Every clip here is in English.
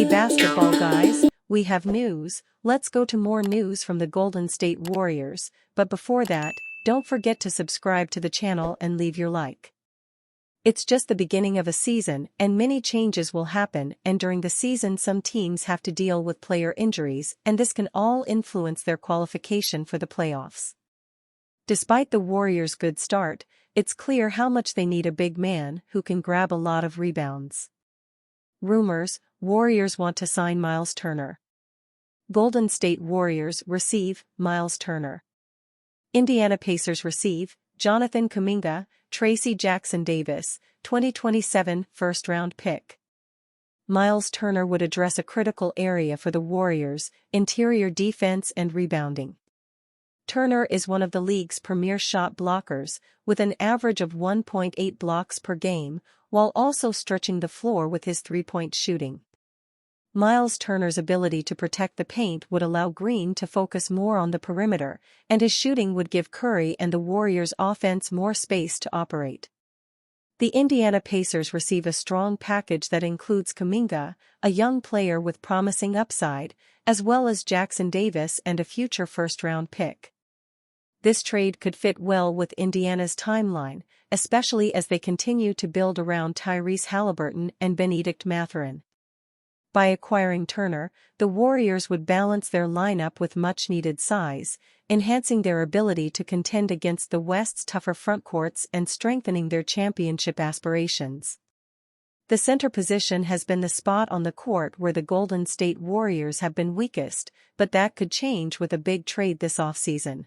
Hey basketball guys, we have news. Let's go to more news from the Golden State Warriors, but before that, don't forget to subscribe to the channel and leave your like. It's just the beginning of a season and many changes will happen, and during the season some teams have to deal with player injuries, and this can all influence their qualification for the playoffs. Despite the Warriors' good start, it's clear how much they need a big man who can grab a lot of rebounds. Rumors: Warriors want to sign Miles Turner. Golden State Warriors receive Miles Turner. Indiana Pacers receive Jonathan Kuminga, Tracy Jackson-Davis, 2027 first-round pick. Miles Turner would address a critical area for the Warriors: interior defense and rebounding. Turner is one of the league's premier shot blockers, with an average of 1.8 blocks per game, while also stretching the floor with his three-point shooting. Miles Turner's ability to protect the paint would allow Green to focus more on the perimeter, and his shooting would give Curry and the Warriors' offense more space to operate. The Indiana Pacers receive a strong package that includes Kuminga, a young player with promising upside, as well as Jackson-Davis and a future first-round pick. This trade could fit well with Indiana's timeline, especially as they continue to build around Tyrese Haliburton and Benedict Mathurin. By acquiring Turner, the Warriors would balance their lineup with much-needed size, enhancing their ability to contend against the West's tougher frontcourts and strengthening their championship aspirations. The center position has been the spot on the court where the Golden State Warriors have been weakest, but that could change with a big trade this offseason.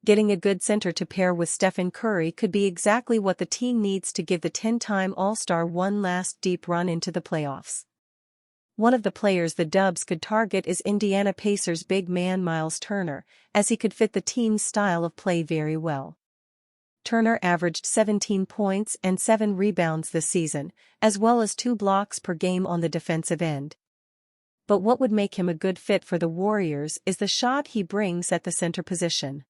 Getting a good center to pair with Stephen Curry could be exactly what the team needs to give the 10-time All-Star one last deep run into the playoffs. One of the players the Dubs could target is Indiana Pacers big man Miles Turner, as he could fit the team's style of play very well. Turner averaged 17 points and 7 rebounds this season, as well as 2 blocks per game on the defensive end. But what would make him a good fit for the Warriors is the shot he brings at the center position.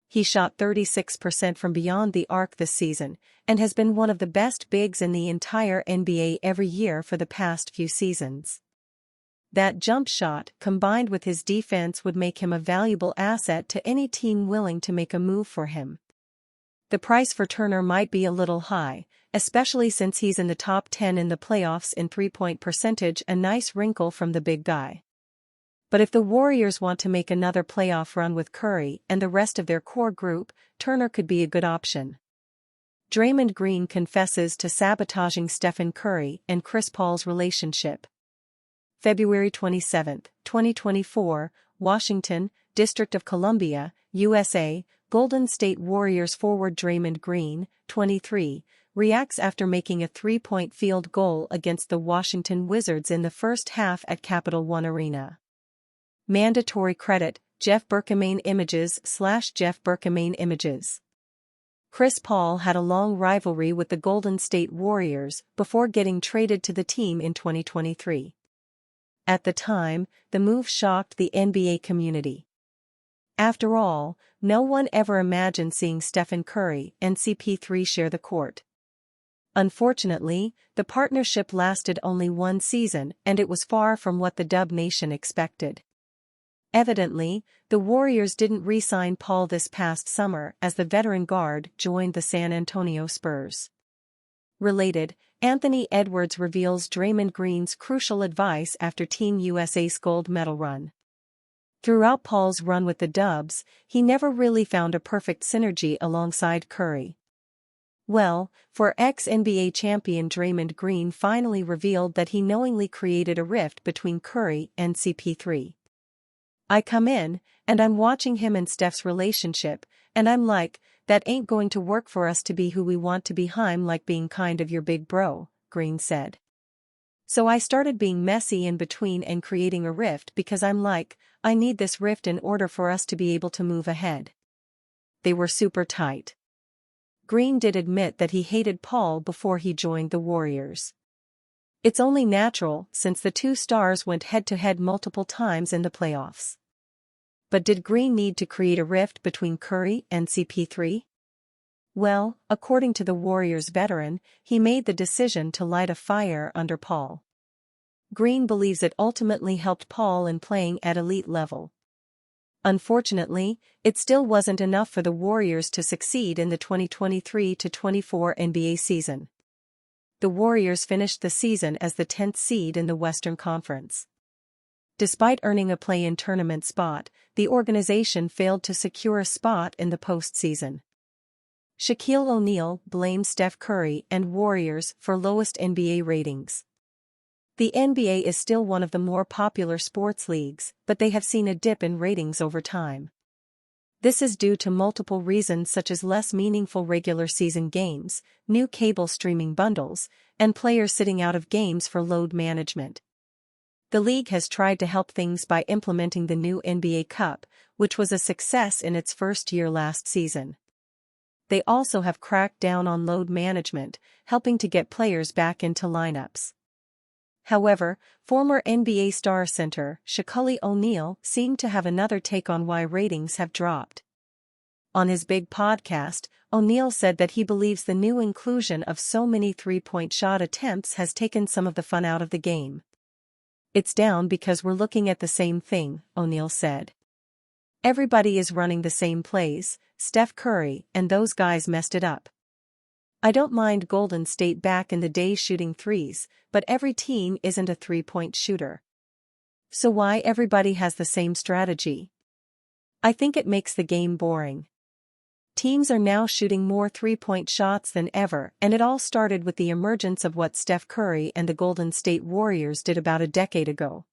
He shot 36% from beyond the arc this season, and has been one of the best bigs in the entire NBA every year for the past few seasons. That jump shot, combined with his defense, would make him a valuable asset to any team willing to make a move for him. The price for Turner might be a little high, especially since he's in the top 10 in the playoffs in three-point percentage, a nice wrinkle from the big guy. But if the Warriors want to make another playoff run with Curry and the rest of their core group, Turner could be a good option. Draymond Green confesses to sabotaging Stephen Curry and Chris Paul's relationship. February 27, 2024, Washington, District of Columbia, USA, Golden State Warriors forward Draymond Green, 23, reacts after making a three-point field goal against the Washington Wizards in the first half at Capital One Arena. Mandatory credit: Jeff Berkemane Images / Jeff Berkemane Images. Chris Paul had a long rivalry with the Golden State Warriors before getting traded to the team in 2023. At the time, the move shocked the NBA community. After all, no one ever imagined seeing Stephen Curry and CP3 share the court. Unfortunately, the partnership lasted only one season, and it was far from what the Dub Nation expected. Evidently, the Warriors didn't re-sign Paul this past summer as the veteran guard joined the San Antonio Spurs. Related, Anthony Edwards reveals Draymond Green's crucial advice after Team USA's gold medal run. Throughout Paul's run with the Dubs, he never really found a perfect synergy alongside Curry. Well, for ex-NBA champion Draymond Green finally revealed that he knowingly created a rift between Curry and CP3. "I come in, and I'm watching him and Steph's relationship, and I'm like, that ain't going to work for us to be who we want to be. I'm like being kind of your big bro," Green said. "So I started being messy in between and creating a rift because I'm like, I need this rift in order for us to be able to move ahead." They were super tight. Green did admit that he hated Paul before he joined the Warriors. It's only natural since the two stars went head-to-head multiple times in the playoffs. But did Green need to create a rift between Curry and CP3? Well, according to the Warriors veteran, he made the decision to light a fire under Paul. Green believes it ultimately helped Paul in playing at elite level. Unfortunately, it still wasn't enough for the Warriors to succeed in the 2023-24 NBA season. The Warriors finished the season as the 10th seed in the Western Conference. Despite earning a play-in tournament spot, the organization failed to secure a spot in the postseason. Shaquille O'Neal blamed Steph Curry and Warriors for lowest NBA ratings. The NBA is still one of the more popular sports leagues, but they have seen a dip in ratings over time. This is due to multiple reasons such as less meaningful regular season games, new cable streaming bundles, and players sitting out of games for load management. The league has tried to help things by implementing the new NBA Cup, which was a success in its first year last season. They also have cracked down on load management, helping to get players back into lineups. However, former NBA star center Shaquille O'Neal seemed to have another take on why ratings have dropped. On his big podcast, O'Neal said that he believes the new inclusion of so many three-point shot attempts has taken some of the fun out of the game. "It's down because we're looking at the same thing," O'Neal said. "Everybody is running the same plays, Steph Curry and those guys messed it up. I don't mind Golden State back in the day shooting threes, but every team isn't a three-point shooter. So why everybody has the same strategy? I think it makes the game boring. Teams are now shooting more three-point shots than ever, and it all started with the emergence of what Steph Curry and the Golden State Warriors did about a decade ago.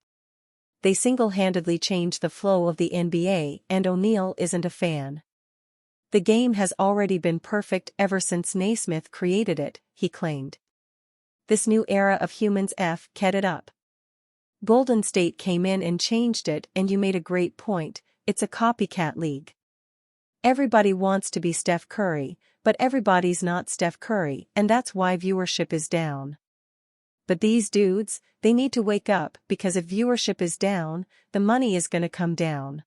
They single-handedly changed the flow of the NBA, and O'Neal isn't a fan. The game has already been perfect ever since Naismith created it," he claimed. "This new era of humans f***ed it up. Golden State came in and changed it, and you made a great point, it's a copycat league. Everybody wants to be Steph Curry, but everybody's not Steph Curry, and that's why viewership is down. But these dudes, they need to wake up, because if viewership is down, the money is gonna come down."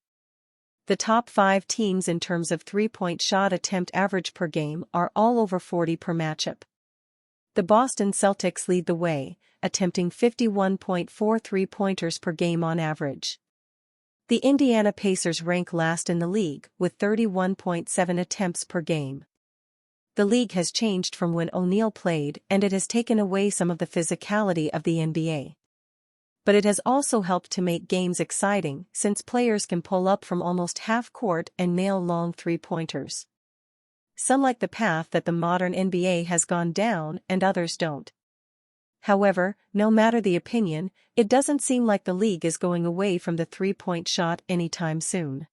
The top 5 teams in terms of three-point shot attempt average per game are all over 40 per matchup. The Boston Celtics lead the way, attempting 51.4 three-pointers per game on average. The Indiana Pacers rank last in the league, with 31.7 attempts per game. The league has changed from when O'Neal played, and it has taken away some of the physicality of the NBA. But it has also helped to make games exciting, since players can pull up from almost half court and nail long three-pointers. Some like the path that the modern NBA has gone down, and others don't. However, no matter the opinion, it doesn't seem like the league is going away from the three-point shot anytime soon.